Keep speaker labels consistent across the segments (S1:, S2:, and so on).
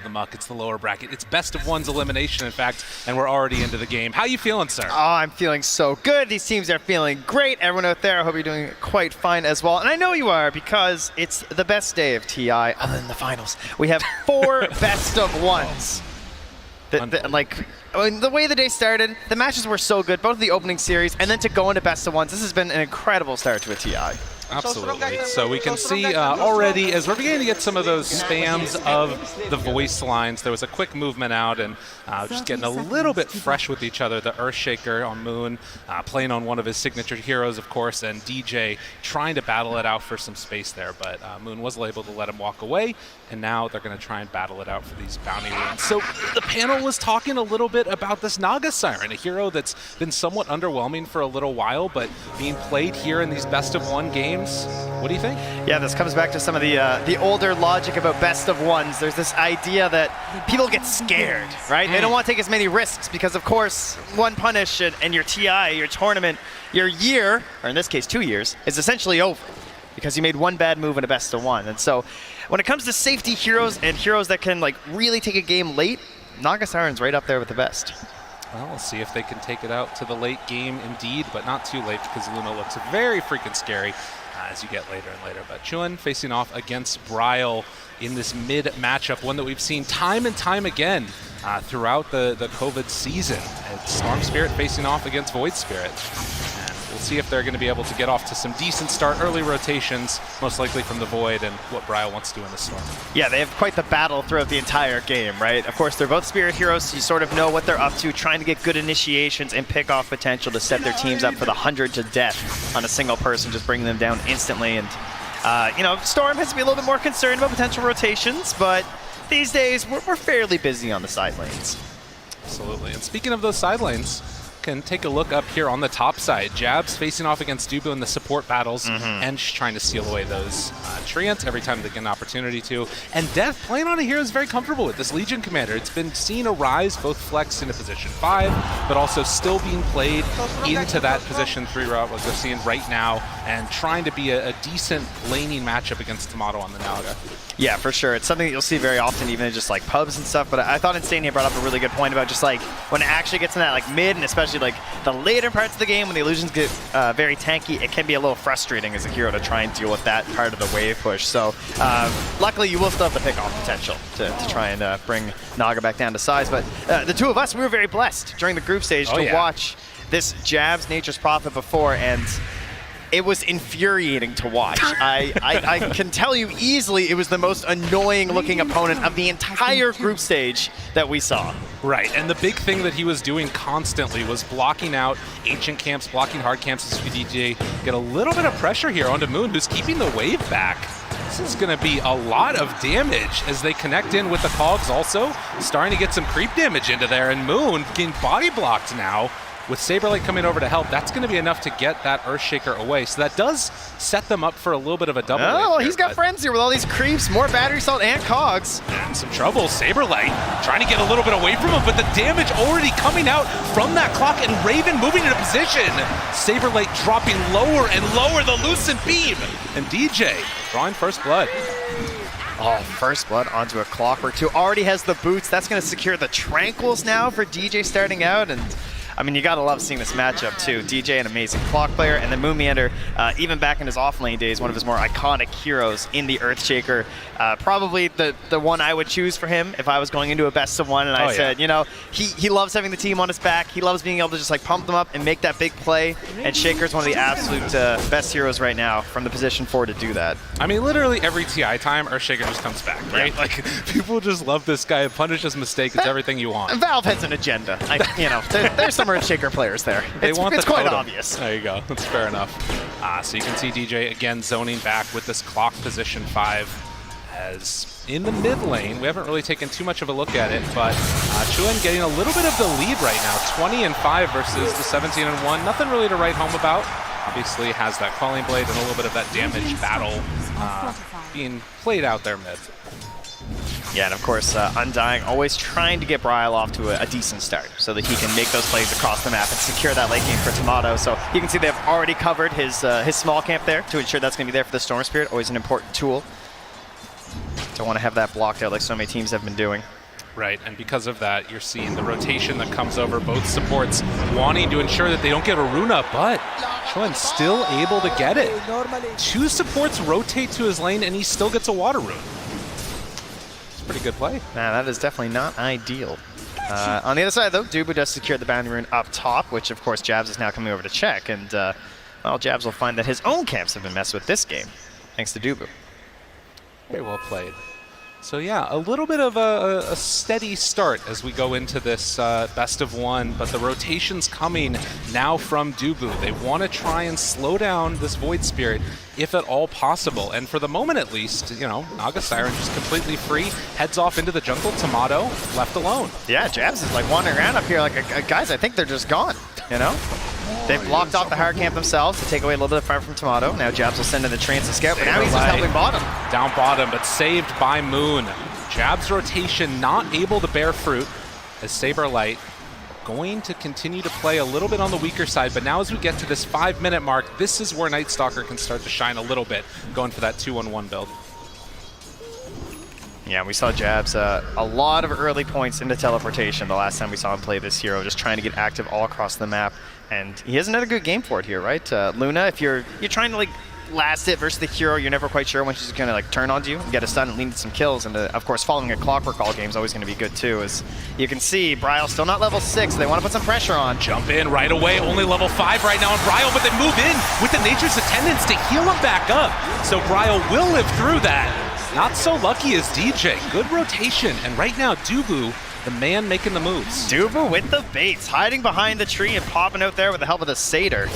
S1: the muck. It's the lower bracket. It's best of one's elimination, in fact, and we're already into the game. How you feeling, sir?
S2: Oh, I'm feeling so good. These teams are feeling great. Everyone out there, I hope you're doing quite fine as well. And I know you are, because it's the best day of TI other than the finals. We have 4 best of ones. The way the day started, the matches were so good, both of the opening series, and then to go into best of ones, this has been an incredible start to a TI.
S1: Absolutely. So we can see already, as we're beginning to get some of those spams of the voice lines, there was a quick movement out and just getting a little bit fresh with each other. The Earthshaker on Moon playing on one of his signature heroes, of course, and DJ trying to battle it out for some space there, but Moon was able to let him walk away, and now they're going to try and battle it out for these bounty wins. So the panel was talking a little bit about this Naga Siren, a hero that's been somewhat underwhelming for a little while, but being played here in these best of one games. What do you think?
S2: Yeah, this comes back to some of the older logic about best of ones. There's this idea that people get scared, right? They don't want to take as many risks because, of course, one punish and your TI, your tournament, your year, or in this case 2 years, is essentially over because you made one bad move in a best of one. And so when it comes to safety heroes and heroes that can really take a game late, Naga Siren's right up there with the best.
S1: Well, we'll see if they can take it out to the late game indeed, but not too late because Luna looks very freaking scary as you get later and later. But Chuan facing off against Bryle in this mid matchup, one that we've seen time and time again throughout the COVID season. It's Storm Spirit facing off against Void Spirit. And we'll see if they're going to be able to get off to some decent start, early rotations, most likely from the Void, and what Bryle wants to do in the Storm. Yeah,
S2: they have quite the battle throughout the entire game, right? Of course, they're both Spirit heroes, so you sort of know what they're up to, trying to get good initiations and pick off potential to set their teams up for the 100 to death on a single person, just bringing them down instantly. And, Storm has to be a little bit more concerned about potential rotations, but these days, we're fairly busy on the side lanes.
S1: Absolutely. And speaking of those side lanes, can take a look up here on the top side. Jabs facing off against Dubu in the support battles, and just trying to steal away those treants every time they get an opportunity to. And Death playing on a hero is very comfortable with this Legion Commander. It's been seen a rise, both flexed into position 5, but also still being played into that position 3 route, as we're seeing right now, and trying to be a decent laning matchup against Tomato on the Naga.
S2: Yeah, for sure. It's something that you'll see very often, even in just pubs and stuff. But I thought Instania brought up a really good point about just when it actually gets in that mid, and especially the later parts of the game when the illusions get very tanky, it can be a little frustrating as a hero to try and deal with that part of the wave push. So luckily, you will still have the pick-off potential to try and bring Naga back down to size. But the two of us, we were very blessed during the group stage to watch this Jabs Nature's Prophet before, and it was infuriating to watch. I can tell you easily it was the most annoying looking opponent of the entire group stage that we saw.
S1: Right, and the big thing that he was doing constantly was blocking out ancient camps, blocking hard camps as DJ. Get a little bit of pressure here onto Moon, who's keeping the wave back. This is going to be a lot of damage as they connect in with the cogs also. Starting to get some creep damage into there, and Moon getting body blocked now. With Saberlight coming over to help, that's going to be enough to get that Earthshaker away. So that does set them up for a little bit of a double.
S2: Oh, he's got friends here with all these creeps, more battery salt and cogs.
S1: And some trouble. Saberlight trying to get a little bit away from him, but the damage already coming out from that clock, and Raven moving into position. Saberlight dropping lower and lower the Lucent Beam. And DJ drawing first blood.
S2: Oh, first blood onto a Clockwork 2. Already has the boots. That's going to secure the Tranquils now for DJ starting out. And I mean, you gotta love seeing this matchup too. DJ, an amazing clock player, and then Moon Meander, even back in his off-lane days, one of his more iconic heroes in the Earthshaker. Probably the one I would choose for him if I was going into a best of one, and I said, he loves having the team on his back. He loves being able to just pump them up and make that big play, and Shaker's one of the absolute best heroes right now from the position 4 to do that.
S1: I mean, literally every TI time, Earthshaker just comes back, right? Yeah. People just love this guy, punish his mistake, it's everything you want.
S2: Valve has an agenda. There's some Earthshaker players there.
S1: It's
S2: quite obvious.
S1: There you go. That's fair enough. So you can see DJ again zoning back with this clock position 5. As in the mid lane, we haven't really taken too much of a look at it, but Chuan getting a little bit of the lead right now. 20-5 versus the 17-1. Nothing really to write home about. Obviously has that Calling Blade and a little bit of that damage battle being played out there mid.
S2: Yeah, and of course, Undying always trying to get Bryle off to a decent start so that he can make those plays across the map and secure that late game for Tomato. So you can see they've already covered his small camp there to ensure that's going to be there for the Storm Spirit. Always an important tool. Don't want to have that blocked out like so many teams have been doing.
S1: Right, and because of that, you're seeing the rotation that comes over, both supports wanting to ensure that they don't get a runa, but Chun still able to get it. 2 supports rotate to his lane, and he still gets a water rune. It's a pretty good play.
S2: Nah, that is definitely not ideal. On the other side, though, Dubu does secure the boundary rune up top, which, of course, Jabs is now coming over to check. And, well, Jabs will find that his own camps have been messed with this game, thanks to Dubu.
S1: Very well played. So, yeah, a little bit of a steady start as we go into this best of 1, but the rotation's coming now from Dubu. They want to try and slow down this Void Spirit if at all possible. And for the moment, at least, you know, Naga Siren just completely free, heads off into the jungle. Tomato left alone.
S2: Yeah, Jabs is like wandering around up here like, guys, I think they're just gone, you know? They've blocked off the hard camp themselves to take away a little bit of fire from Tomato. Now Jabs will send in the Trance Scout, but now he's just helping bottom.
S1: Down bottom, but saved by Moon. Jabs rotation not able to bear fruit as Saberlight going to continue to play a little bit on the weaker side, but now as we get to this 5-minute mark, this is where Night Stalker can start to shine a little bit, going for that 2-1-1 build.
S2: Yeah, we saw Jabs a lot of early points into teleportation the last time we saw him play this hero, just trying to get active all across the map. And he has another good game for it here, right? Luna, if you're trying to like last hit versus the hero, you're never quite sure when she's gonna like turn on you and get a stun and lead to some kills. And of course, following a clockwork all game is always gonna be good too. As you can see, Bryle's still not level 6. They want to put some pressure on.
S1: Jump in right away, only level 5 right now on Bryle, but they move in with the Nature's Attendants to heal him back up. So Bryle will live through that. Not so lucky as DJ. Good rotation, and right now Dubu, the man making the moves.
S2: Dubu with the baits, hiding behind the tree and popping out there with the help of the Satyr.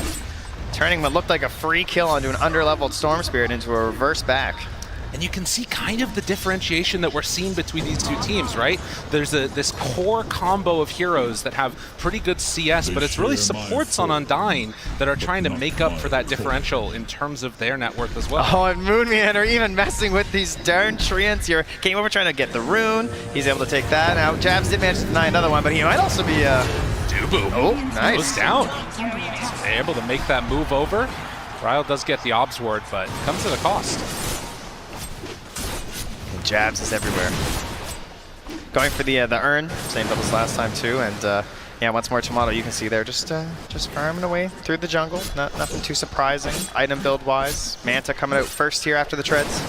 S2: Turning what looked like a free kill onto an underleveled Storm Spirit into a reverse back.
S1: And you can see kind of the differentiation that we're seeing between these two teams, right? There's this core combo of heroes that have pretty good CS, but it's really supports on Undying that are trying to make up for that differential in terms of their net worth as well.
S2: Oh, and Moonman are even messing with these darn treants here. Came over trying to get the rune. He's able to take that. Now, Jabs did manage to deny another one, but he might also be
S1: Dubu.
S2: Oh, nice.
S1: Goes down. So able to make that move over. Ryle does get the Obs Ward, but comes at a cost.
S2: Jabs is everywhere. Going for the urn, same build as last time too, and yeah, once more Tomato you can see there just farming away through the jungle. Nothing too surprising, item build wise. Manta coming out first here after the treads.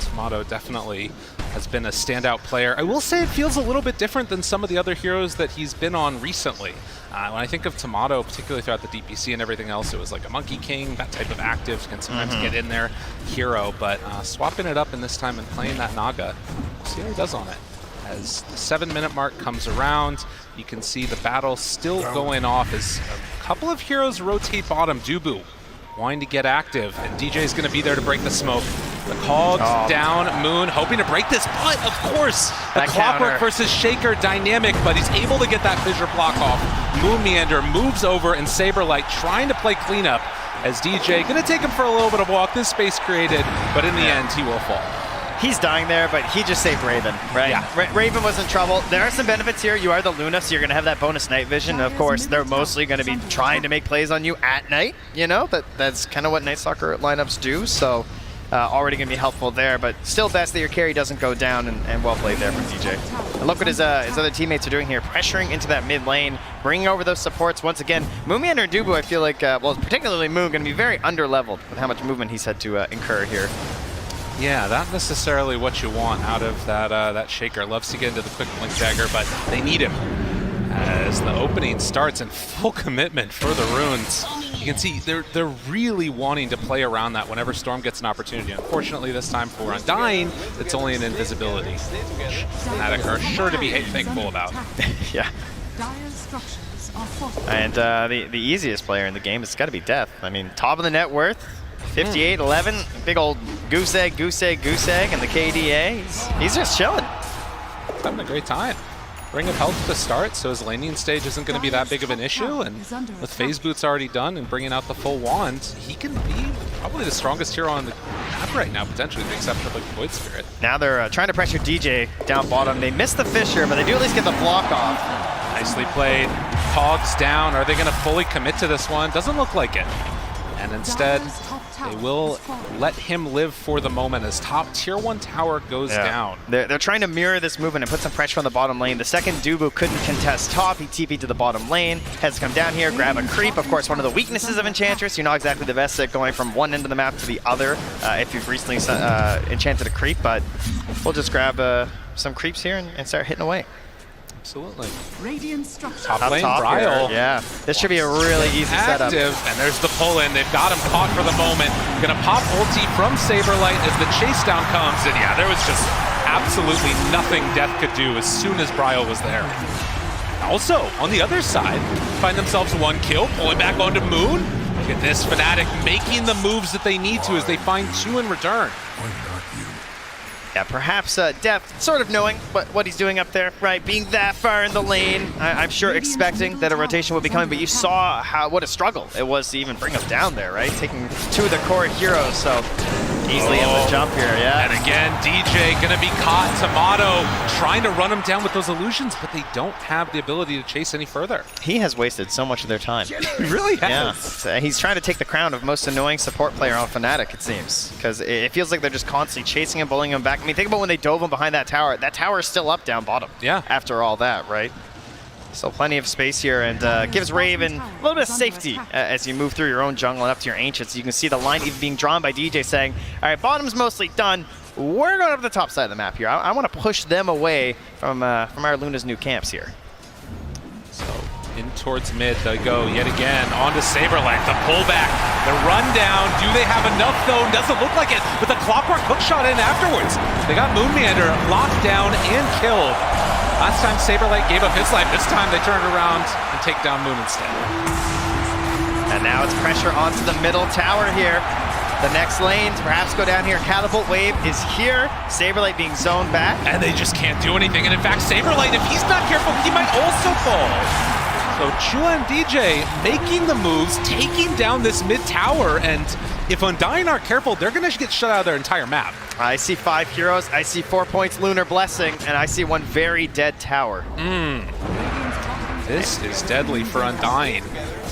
S1: Tomato definitely has been a standout player. I will say it feels a little bit different than some of the other heroes that he's been on recently. When I think of Tomato, particularly throughout the DPC and everything else, it was like a Monkey King, that type of active can sometimes get in there hero, but swapping it up in this time and playing that Naga, we'll see how he does on it. As the 7-minute mark comes around, you can see the battle still going off as a couple of heroes rotate bottom. Dubu wanting to get active, and DJ is going to be there to break the smoke. The Cogs down, Moon hoping to break this, but of course, the Clockwork versus Shaker dynamic, but he's able to get that fissure block off. Moon Meander moves over, and Saberlight trying to play cleanup as DJ going to take him for a little bit of a walk. This space created, but in the end, he will fall.
S2: He's dying there, but he just saved Raven, right? Yeah. Raven was in trouble. There are some benefits here. You are the Luna, so you're going to have that bonus night vision. Of course, they're mostly going to be trying to make plays on you at night. You know, that's kind of what Night Stalker lineups do. So already going to be helpful there, but still best that your carry doesn't go down, and well played there from DJ. And look what his other teammates are doing here, pressuring into that mid lane, bringing over those supports once again. Moonman or Dubu, I feel like, well, particularly Moon, going to be very under-leveled with how much movement he's had to incur here.
S1: Yeah, not necessarily what you want out of that Shaker. Loves to get into the quick blink dagger, but they need him. As the opening starts in full commitment for the runes, you can see they're really wanting to play around that whenever Storm gets an opportunity. Unfortunately, this time for Undying, it's only an invisibility, which FNATIC are sure to be thankful about.
S2: Yeah. And the easiest player in the game has got to be Death. I mean, top of the net worth. 58-11, big old goose egg, and the KDA. He's just chilling.
S1: Having a great time. Ring of Health to start, so his laning stage isn't going to be that big of an issue, and with Phase Boots already done and bringing out the full wand, he can be probably the strongest hero on the map right now, potentially, with the exception of like Void Spirit.
S2: Now they're trying to pressure DJ down bottom. They missed the Fissure, but they do at least get the block off.
S1: Nicely played. Cogs down. Are they going to fully commit to this one? Doesn't look like it. And instead, they will let him live for the moment as top tier 1 tower goes down.
S2: They're trying to mirror this movement and put some pressure on the bottom lane. The second Dubu couldn't contest top, he TP'd to the bottom lane, has to come down here, grab a creep. Of course, one of the weaknesses of Enchantress, you're not exactly the best at going from one end of the map to the other if you've recently enchanted a creep, but we'll just grab some creeps here and start hitting away.
S1: Absolutely.
S2: Top
S1: lane,
S2: top
S1: Bryle.
S2: Here. Yeah, this should be a really easy setup.
S1: And there's the pull-in. They've got him caught for the moment. Gonna pop ulti from Saberlight as the chase down comes. And yeah, there was just absolutely nothing Death could do as soon as Bryle was there. Also, on the other side, find themselves 1 kill, pulling back onto Moon. Look at this, FNATIC making the moves that they need to as they find 2 in return.
S2: Yeah, perhaps Depth sort of knowing what he's doing up there, right? Being that far in the lane, I'm sure expecting that a rotation would be coming, but you saw what a struggle it was to even bring him down there, right? Taking 2 of the core heroes, so easily able to jump here, yeah.
S1: And again, DJ gonna be caught. Tomato trying to run him down with those illusions, but they don't have the ability to chase any further.
S2: He has wasted so much of their time.
S1: He really has.
S2: Yeah, so he's trying to take the crown of most annoying support player on FNATIC, it seems, because it feels like they're just constantly chasing him, bullying him back. I mean, think about when they dove him behind that tower. That tower is still up down bottom.
S1: Yeah.
S2: After all that, right? So plenty of space here, and gives Raven a little bit of safety as you move through your own jungle and up to your Ancients. You can see the line even being drawn by DJ saying, all right, bottom's mostly done. We're going up to the top side of the map here. I want to push them away from our Luna's new camps here.
S1: So in towards mid they go yet again. Onto Saberlight, the pullback, the rundown. Do they have enough though? Doesn't look like it, but the clockwork hook shot in afterwards. They got Moonmeander locked down and killed. Last time Saberlight gave up his life, this time they turned around and take down Moon instead.
S2: And now it's pressure onto the middle tower here. The next lane to perhaps go down here. Catapult Wave is here. Saberlight being zoned back.
S1: And they just can't do anything. And in fact, Saberlight, if he's not careful, he might also fall. So Chua and DJ making the moves, taking down this mid tower, and if Undying aren't careful, they're gonna get shut out of their entire map.
S2: I see 5 heroes, I see 4 points Lunar Blessing, and I see 1 very dead tower.
S1: This is deadly for Undying.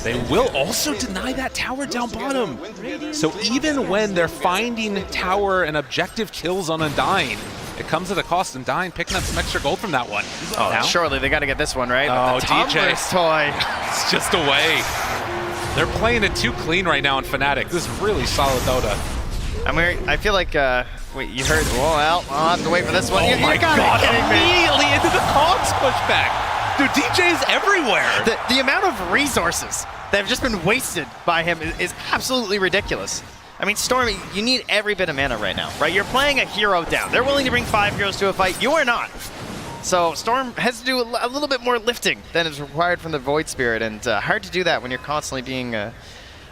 S1: They will also deny that tower down bottom. So even when they're finding tower and objective kills on Undying, it comes at a cost. Undying picking up some extra gold from that one.
S2: Oh, now, surely they got to get this one, right?
S1: Oh,
S2: the
S1: DJ.
S2: toy.
S1: It's just away. They're playing it too clean right now in FNATIC. This is really solid Dota.
S2: I feel like, wait, you heard, well, I'll have to wait for this one.
S1: Oh my God,
S2: me.
S1: immediately into the Cogs pushback. Dude, DJ is everywhere.
S2: The amount of resources that have just been wasted by him is absolutely ridiculous. I mean, Storm, you need every bit of mana right now, right? You're playing a hero down. They're willing to bring 5 heroes to a fight. You are not. So Storm has to do a little bit more lifting than is required from the Void Spirit, and hard to do that when you're constantly being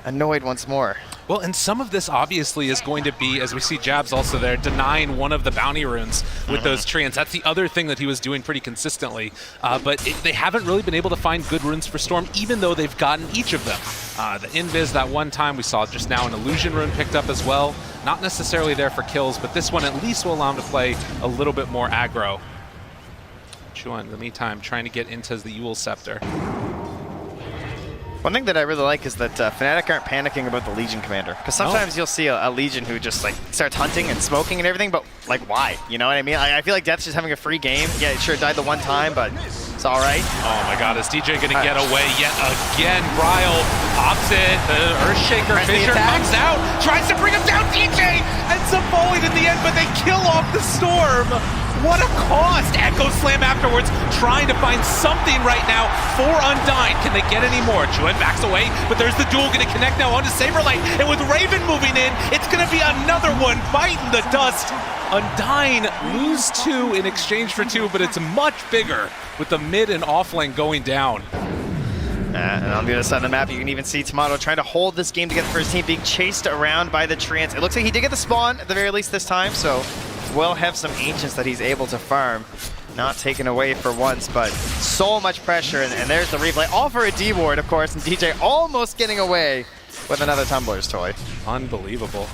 S2: annoyed once more.
S1: Well, and some of this obviously is going to be, as we see Jabs also there, denying one of the bounty runes with those treants. That's the other thing that he was doing pretty consistently. But they haven't really been able to find good runes for Storm, even though they've gotten each of them. The Invis that one time, we saw just now an Illusion rune picked up as well. Not necessarily there for kills, but this one at least will allow him to play a little bit more aggro. Chua, in the meantime, trying to get into the Yule Scepter.
S2: One thing that I really like is that FNATIC aren't panicking about the Legion commander. Because sometimes you'll see a Legion who just like starts hunting and smoking and everything, but like why? You know what I mean? I feel like Death's just having a free game. Yeah, it sure died the one time, but it's all right.
S1: Oh my God, is DJ gonna get away yet again? Bryle pops it, the Earthshaker Fisher comes out, tries to bring him down. DJ ends up falling in the end, but they kill off the Storm. What a cost! Echo Slam afterwards, trying to find something right now for Undying. Can they get any more? Chuen backs away, but there's the duel gonna connect now onto Saberlight, and with Raven moving in, it's gonna be another one biting the dust. Undying lose 2 in exchange for 2, but it's much bigger with the mid and off lane going down.
S2: And on the other side of the map, you can even see Tomato trying to hold this game together for his team, being chased around by the Treants. It looks like he did get the spawn at the very least this time, so will have some Ancients that he's able to farm. Not taken away for once, but so much pressure, and there's the replay. All for a D ward, of course, and DJ almost getting away with another Tumbler's toy.
S1: Unbelievable.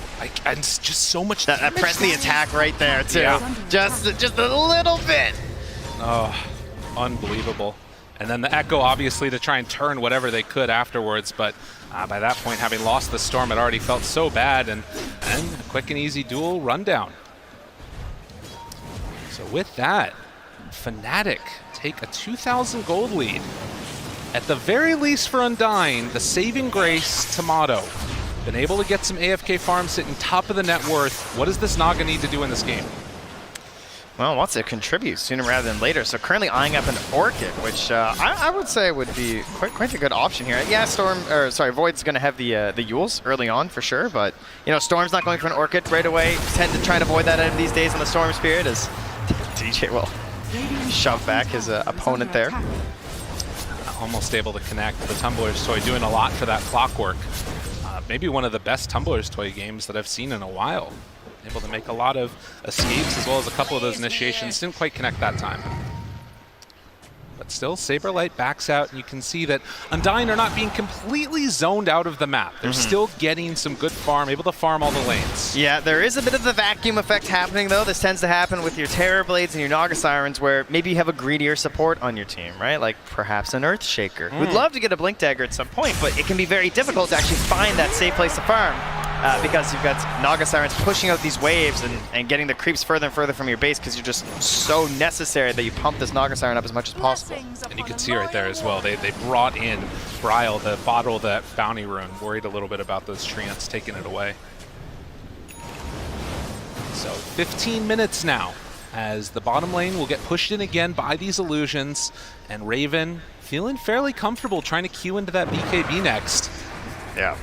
S1: And just so much
S2: that pressed the attack right there, too. Yeah. Just a little bit.
S1: Oh, unbelievable. And then the Echo, obviously, to try and turn whatever they could afterwards. But by that point, having lost the Storm, it already felt so bad. And a quick and easy duel rundown. So with that, FNATIC take a 2,000 gold lead. At the very least for Undying, the saving grace, Tomato. Been able to get some AFK farms sitting top of the net worth. What does this Naga need to do in this game?
S2: Well, wants to contribute sooner rather than later. So currently eyeing up an Orchid, which I would say would be quite a good option here. Yeah, Void's going to have the Yules early on for sure, but you know, Storm's not going for an Orchid right away. Tend to try and avoid that out of these days on the Storm Spirit, as DJ will shove back his opponent there.
S1: Almost able to connect. The Tumblr's Toy doing a lot for that Clockwork. Maybe one of the best Tumblr's Toy games that I've seen in a while. Able to make a lot of escapes as well as a couple of those initiations. Didn't quite connect that time. But still, Saberlight backs out, and you can see that Undying are not being completely zoned out of the map. They're still getting some good farm, able to farm all the lanes.
S2: Yeah, there is a bit of the vacuum effect happening, though. This tends to happen with your Terror Blades and your Naga Sirens, where maybe you have a greedier support on your team, right? Like perhaps an Earthshaker. We'd love to get a Blink Dagger at some point, but it can be very difficult to actually find that safe place to farm. Because you've got Naga Sirens pushing out these waves and getting the creeps further and further from your base, because you're just so necessary that you pump this Naga Siren up as much as possible.
S1: And you can see right there as well, they brought in Bryle to bottle that bounty rune, worried a little bit about those treants taking it away. So 15 minutes now, as the bottom lane will get pushed in again by these illusions, and Raven feeling fairly comfortable trying to queue into that BKB next.
S2: Yeah.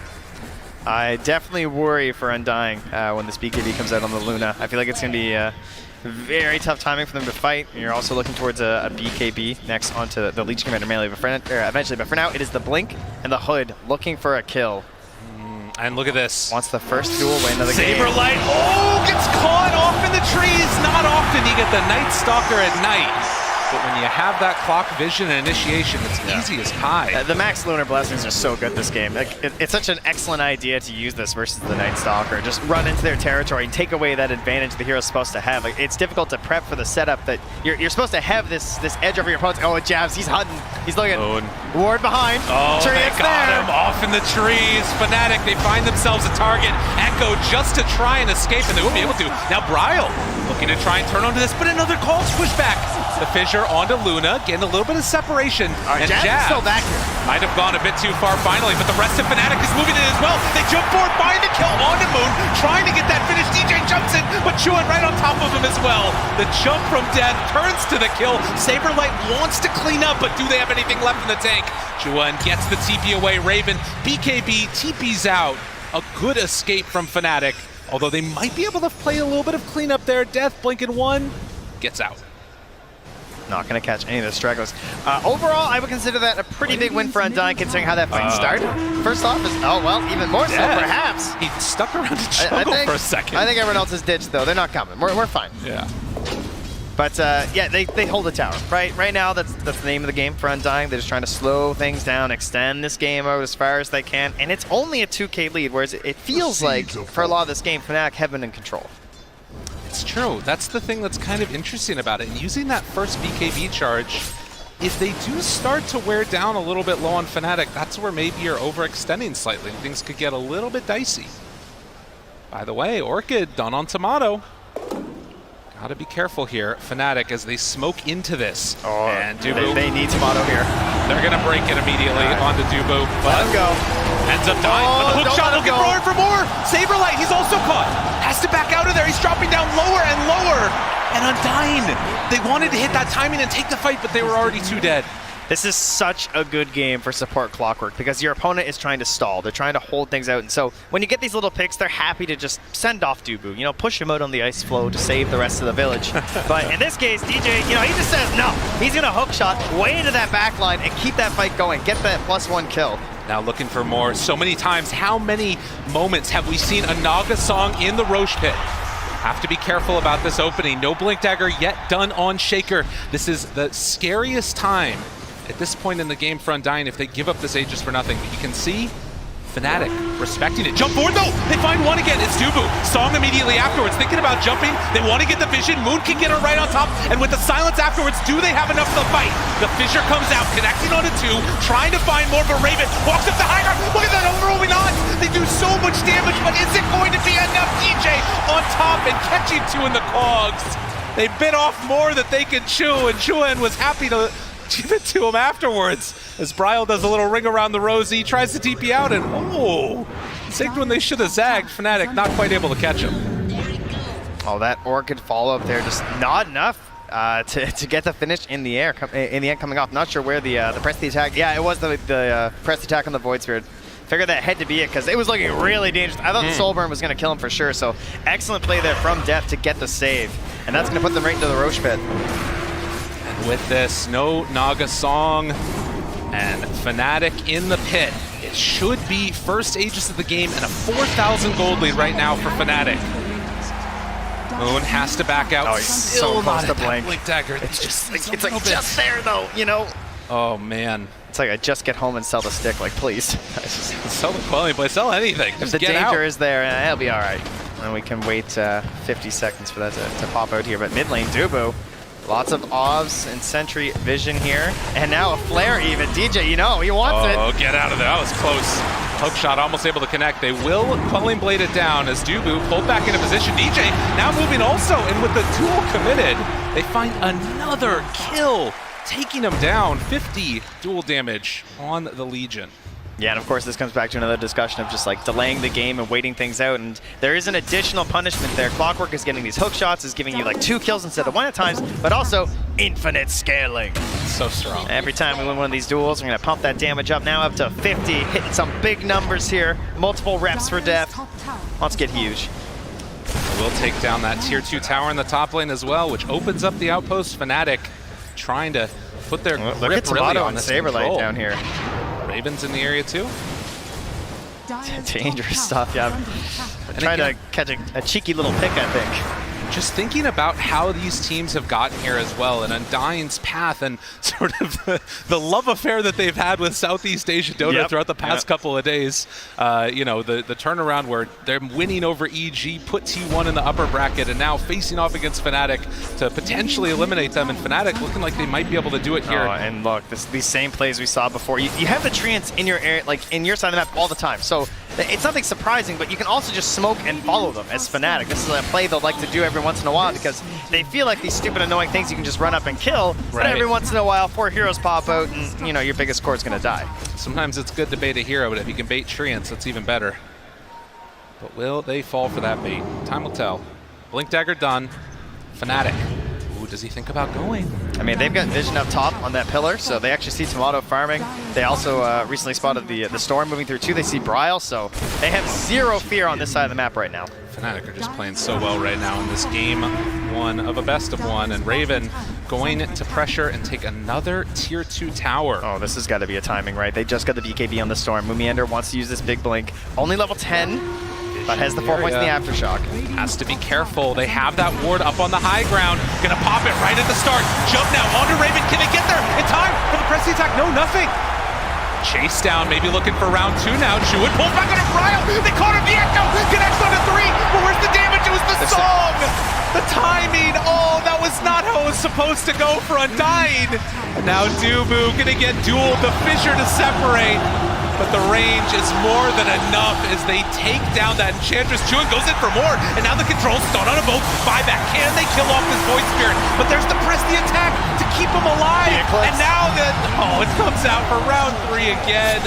S2: I definitely worry for Undying when this BKB comes out on the Luna. I feel like it's going to be very tough timing for them to fight. And you're also looking towards a BKB next onto the Leech Commander melee eventually. But for now, it is the Blink and the Hood looking for a kill.
S1: And look at this.
S2: Wants the first duel win of the game.
S1: Saberlight, oh, gets caught off in the trees. Not often you get the Night Stalker at night. But when you have that clock vision and initiation, it's easy as pie.
S2: The Max Lunar Blessings are so good this game. Like, it's such an excellent idea to use this versus the Night Stalker. Just run into their territory and take away that advantage the hero's supposed to have. Like, it's difficult to prep for the setup that you're supposed to have this edge over your opponent. Oh, it jabs. He's hunting. He's looking. Ward behind.
S1: Oh, they got him off in the trees. FNATIC, they find themselves a target. Echo just to try and escape, and they won't be able to. Now Bryle looking to try and turn onto this, but another call pushback. The Fissure onto Luna, getting a little bit of separation. And Jab
S2: still back here.
S1: Might have gone a bit too far finally, but the rest of FNATIC is moving in as well. They jump forward, find the kill onto Moon, trying to get that finish. DJ jumps in, but Chuan right on top of him as well. The jump from Death turns to the kill. Saberlight wants to clean up, but do they have anything left in the tank? Chuan gets the TP away. Raven, BKB, TP's out. A good escape from FNATIC, although they might be able to play a little bit of cleanup there. Death, blinking one, gets out.
S2: Not going to catch any of the stragglers. Overall, I would consider that a pretty big win for Undying, considering how that fight started. First off, even more so, perhaps.
S1: He stuck around to jungle for a second.
S2: I think everyone else is ditched, though. They're not coming. We're fine.
S1: Yeah.
S2: But yeah, they hold the tower. Right now, that's the name of the game for Undying. They're just trying to slow things down, extend this game out as far as they can, and it's only a 2K lead, whereas it feels like for a lot of this game, FNATIC have been in control.
S1: It's true. That's the thing that's kind of interesting about it. And using that first BKB charge, if they do start to wear down a little bit low on FNATIC, that's where maybe you're overextending slightly and things could get a little bit dicey. By the way, Orchid done on Tomato. Gotta be careful here, FNATIC, as they smoke into this.
S2: Oh,
S1: and Dubu,
S2: they need Tomato here.
S1: They're gonna break it immediately onto Dubu.
S2: Let him go.
S1: Ends up dying, but the hook shot looking forward for more. Saberlight, he's also caught. Has to back out of there. He's dropping down lower and lower. And Undying, they wanted to hit that timing and take the fight, but they were already too dead.
S2: This is such a good game for support Clockwork because your opponent is trying to stall. They're trying to hold things out. And so when you get these little picks, they're happy to just send off Dubu, you know, push him out on the ice flow to save the rest of the village. But in this case, DJ, you know, he just says no. He's going to hook shot way into that back line and keep that fight going. Get that +1 kill.
S1: Now looking for more. So many times, how many moments have we seen a Naga song in the Roche pit? Have to be careful about this opening. No Blink Dagger yet done on Shaker. This is the scariest time at this point in the game for Undying if they give up this Aegis for nothing. But you can see FNATIC respecting it. Jump forward though! They find one again. It's Dubu. Song immediately afterwards. Thinking about jumping. They want to get the vision. Moon can get her right on top. And with the silence afterwards, do they have enough to fight? The Fissure comes out, connecting onto 2, trying to find more, but Raven walks up the high ground. Look at that overrolling on! They do so much damage, but is it going to be enough? DJ on top and catching 2 in the cogs. They bit off more that they can chew, and Chuan was happy to give it to him afterwards. As Bryle does a little ring around the rosy, tries to TP out, and zigged when they should have zagged. FNATIC not quite able to catch him.
S2: Oh, that Orchid follow-up there, just not enough to get the finish in the air, in the end coming off. Not sure where the press the attack, yeah, it was the press attack on the Void Spirit. Figured that had to be it because it was looking really dangerous. I thought the Soul Burn was going to kill him for sure, so excellent play there from Def to get the save. And that's going to put them right into the Roche pit.
S1: And with this, no Naga Song and FNATIC in the pit. It should be first Aegis of the game and a 4,000 gold lead right now for FNATIC. Moon has to back out.
S2: Oh, he's so close to blink.
S1: Blink dagger.
S2: It's just like just there though, you know.
S1: Oh man.
S2: It's like I just get home and sell the stick, like please.
S1: Sell the quelling play, sell anything.
S2: If
S1: Just
S2: the
S1: get
S2: danger
S1: out.
S2: is there, it'll be all right. And we can wait 50 seconds for that to pop out here. But mid lane, Dubu. Lots of Ovs and Sentry vision here. And now a flare even. DJ, you know, he wants it.
S1: Oh, get out of there. That was close. Hook shot almost able to connect. They will Quelling Blade it down as Dubu pulled back into position. DJ now moving also, and with the duel committed, they find another kill, taking him down. 50 duel damage on the Legion.
S2: Yeah, and of course this comes back to another discussion of just like delaying the game and waiting things out, and there is an additional punishment there. Clockwork is getting these hook shots, is giving you like 2 kills instead of 1 at times, but also infinite scaling.
S1: So strong.
S2: Every time we win one of these duels, we're gonna pump that damage up now up to 50, hitting some big numbers here. Multiple reps for Def. Let's get huge.
S1: We'll take down that tier 2 tower in the top lane as well, which opens up the outpost. FNATIC trying to put their
S2: Look
S1: grip
S2: at
S1: really
S2: Tomato
S1: on
S2: and
S1: this
S2: Saberlight
S1: control.
S2: down here.
S1: Ravens in the area too.
S2: Dangerous stuff, yeah. Trying to catch a cheeky little pick, I think.
S1: Just thinking about how these teams have gotten here as well, and Undying's path and sort of the love affair that they've had with Southeast Asia Dota throughout the past couple of days. You know, the turnaround where they're winning over EG, put T1 in the upper bracket, and now facing off against FNATIC to potentially eliminate them, and FNATIC looking like they might be able to do it here.
S2: Oh, and look, these same plays we saw before. You have the treants in your area, like in your side of the map all the time, so it's nothing surprising, but you can also just smoke and follow them as FNATIC. This is a play they'll like to do every once in a while because they feel like these stupid annoying things you can just run up and kill, but every once in a while 4 heroes pop out and you know your biggest core is going to die.
S1: Sometimes it's good to bait a hero, but if you can bait treants, that's even better. But will they fall for that bait? Time will tell. Blink Dagger done. FNATIC. Ooh, does he think about going?
S2: I mean, they've got vision up top on that pillar, so they actually see Tomato farming. They also recently spotted the Storm moving through too. They see Bryle, so they have 0 fear on this side of the map right now.
S1: FNATIC are just playing so well right now in this game 1 of a best of 1, and Raven going to pressure and take another tier 2 tower.
S2: Oh, this has got to be a timing, right? They just got the BKB on the Storm. Mumiender wants to use this big blink. Only level 10, but has the 4 points in the Aftershock.
S1: Has to be careful. They have that ward up on the high ground. Gonna pop it right at the start. Jump now onto Raven. Can they get there in time for the press the attack? No, nothing. Chase down, maybe looking for round 2 now. Chuan pulls back on a Bryle. They caught him. The echo connects onto 3. But where's the damage? It was the song. The timing. Oh, that was not how it was supposed to go for Undying. And now Dubu gonna get dueled. The Fissure to separate. But the range is more than enough as they take down that Enchantress. Chuan goes in for more, and now the control's thrown on a boat. Buyback, can they kill off this Void Spirit? But there's the press the attack to keep him alive. And now it comes out for round 3 again.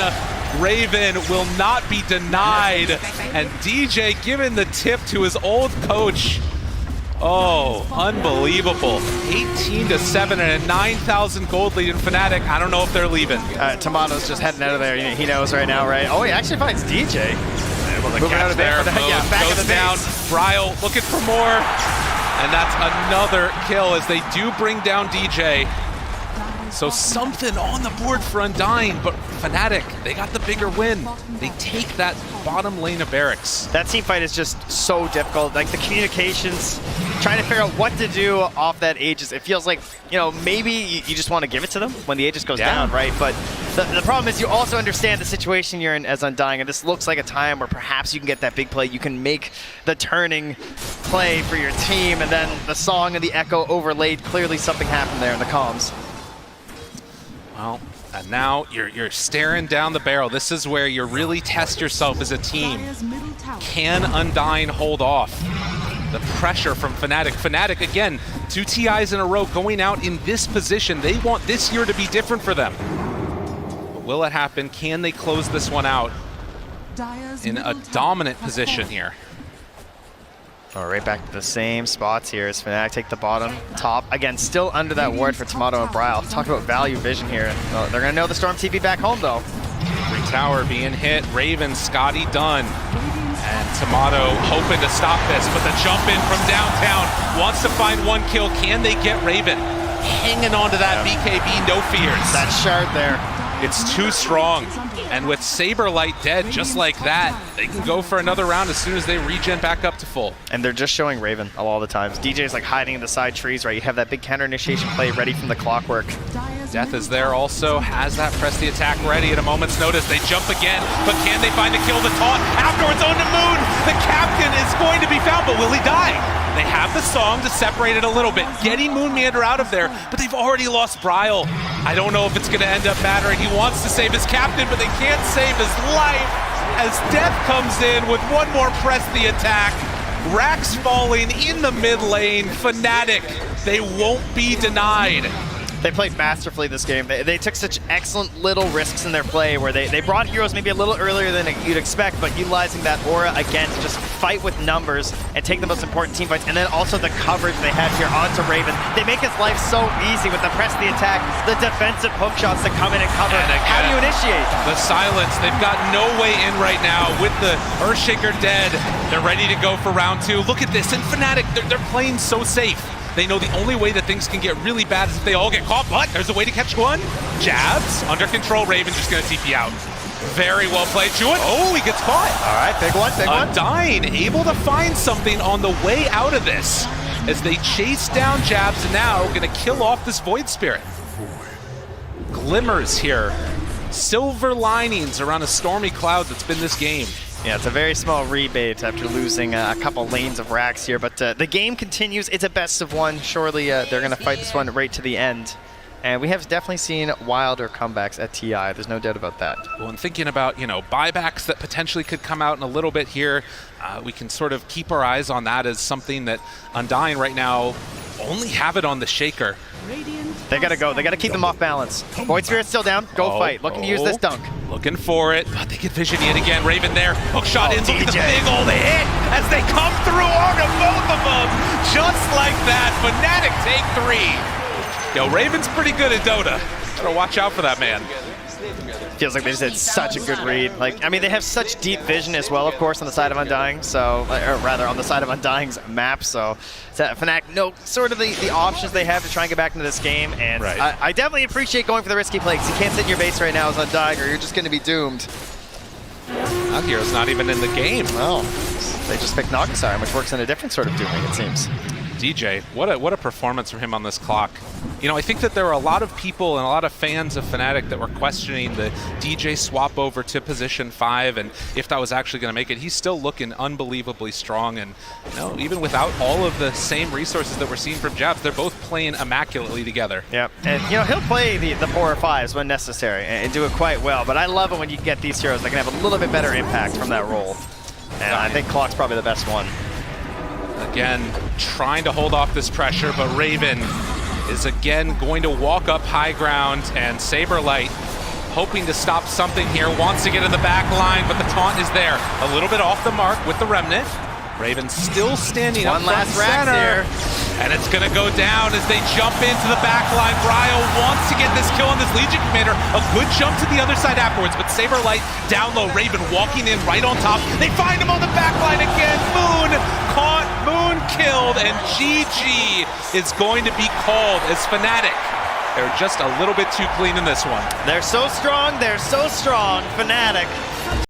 S1: Raven will not be denied. And DJ giving the tip to his old coach. Oh, unbelievable. 18-7 and a 9,000 gold lead in FNATIC. I don't know if they're leaving.
S2: Tomato's just heading out of there. He knows right now, right? Oh, he actually finds DJ.
S1: Able to catch there.
S2: Yeah, back
S1: goes
S2: in the
S1: down.
S2: base.
S1: Bryle looking for more. And that's another kill as they do bring down DJ. So something on the board for Undying, but FNATIC, they got the bigger win. They take that bottom lane of barracks.
S2: That team fight is just so difficult. Like the communications, trying to figure out what to do off that Aegis. It feels like, you know, maybe you just want to give it to them when the Aegis goes down, right? But the problem is you also understand the situation you're in as Undying, and this looks like a time where perhaps you can get that big play. You can make the turning play for your team, and then the song and the echo overlaid. Clearly something happened there in the comms.
S1: Well, and now you're staring down the barrel. This is where you really test yourself as a team. Can Undying hold off the pressure from FNATIC? FNATIC, again, 2 TIs in a row going out in this position. They want this year to be different for them. But will it happen? Can they close this one out in a dominant position here?
S2: Oh, right back to the same spots here as FNATIC take the bottom, top. Again, still under that ward for Tomato and Bryle. Talk about value vision here. Oh, they're going to know the Storm TV back home, though.
S1: Free tower being hit. Raven, Scotty done. And Tomato hoping to stop this, but the jump in from downtown wants to find 1 kill. Can they get Raven? Hanging on to that BKB, no fears.
S2: That shard there.
S1: It's too strong. And with Saberlight dead just like that, they can go for another round as soon as they regen back up to full.
S2: And they're just showing Raven a lot of the times. DJ's like hiding in the side trees, right? You have that big counter initiation play ready from the clockwork.
S1: Death is there also, has that press the attack ready at a moment's notice. They jump again, but can they find the kill? The taunt afterwards on the Moon. The captain is going to be found, but will he die? They have the song to separate it a little bit, getting Moon Meander out of there, but they've already lost Bryle. I don't know if it's going to end up mattering. He wants to save his captain, but they can't save his life as Death comes in with one more press the attack. Rax falling in the mid lane. FNATIC, they won't be denied.
S2: They played masterfully this game. They took such excellent little risks in their play where they brought heroes maybe a little earlier than you'd expect, but utilizing that aura again to just fight with numbers and take the most important team fights, and then also the coverage they have here onto Raven. They make his life so easy with the press the attack, the defensive hook shots that come in and cover.
S1: And again,
S2: how do you initiate?
S1: The silence. They've got no way in right now with the Earthshaker dead. They're ready to go for round 2. Look at this. And FNATIC, they're playing so safe. They know the only way that things can get really bad is if they all get caught, but there's a way to catch one. Jabs, under control, Raven's just gonna TP out. Very well played, Jewett. Oh, he gets caught.
S2: All right, big one, big one.
S1: Undying, able to find something on the way out of this as they chase down Jabs, and now gonna kill off this Void Spirit. Glimmers here. Silver linings around a stormy cloud that's been this game.
S2: Yeah, it's a very small rebate after losing a couple lanes of Rax here, but the game continues. It's a best of 1. Surely they're going to fight this one right to the end. And we have definitely seen wilder comebacks at TI. There's no doubt about that.
S1: Well, and thinking about, you know, buybacks that potentially could come out in a little bit here, we can sort of keep our eyes on that as something that Undying right now only have it on the Shaker.
S2: They got to go. They got to keep them off balance. Void Spirit's still down. Go fight. Looking to use this dunk.
S1: Looking for it, but they get vision yet again. Raven there, hook shot in, look at the big old hit as they come through onto both of them. Just like that, FNATIC take 3. Yo, Raven's pretty good at Dota. Gotta watch out for that man.
S2: Feels like they just had such a good read. Like, I mean, they have such deep vision as well, of course, on the side of Undying, so, or rather on the side of Undying's map, so FNATIC know sort of the options they have to try and get back into this game, and I definitely appreciate going for the risky play, because you can't sit in your base right now as Undying, or you're just going to be doomed.
S1: That hero's not even in the game.
S2: Well, they just picked Nagasar, which works in a different sort of dooming, it seems.
S1: DJ, what a performance from him on this clock. You know, I think that there were a lot of people and a lot of fans of FNATIC that were questioning the DJ swap over to position 5 and if that was actually going to make it. He's still looking unbelievably strong, and you know, even without all of the same resources that we're seeing from Jabs, they're both playing immaculately together.
S2: Yeah, and you know, he'll play the 4 or 5s when necessary and do it quite well, but I love it when you get these heroes that can have a little bit better impact from that role. And I think Clock's probably the best one.
S1: Again, trying to hold off this pressure, but Raven is again going to walk up high ground, and Saberlight, hoping to stop something here, wants to get in the back line, but the taunt is there. A little bit off the mark with the Remnant. Raven still standing up front center, and it's going to go down as they jump into the back line. Bryle wants to get this kill on this Legion Commander. A good jump to the other side afterwards, but Saberlight down low. Raven walking in right on top. They find him on the back line again. Moon caught, Moon killed, and GG is going to be called as FNATIC They're just a little bit too clean in this one.
S2: They're so strong, FNATIC.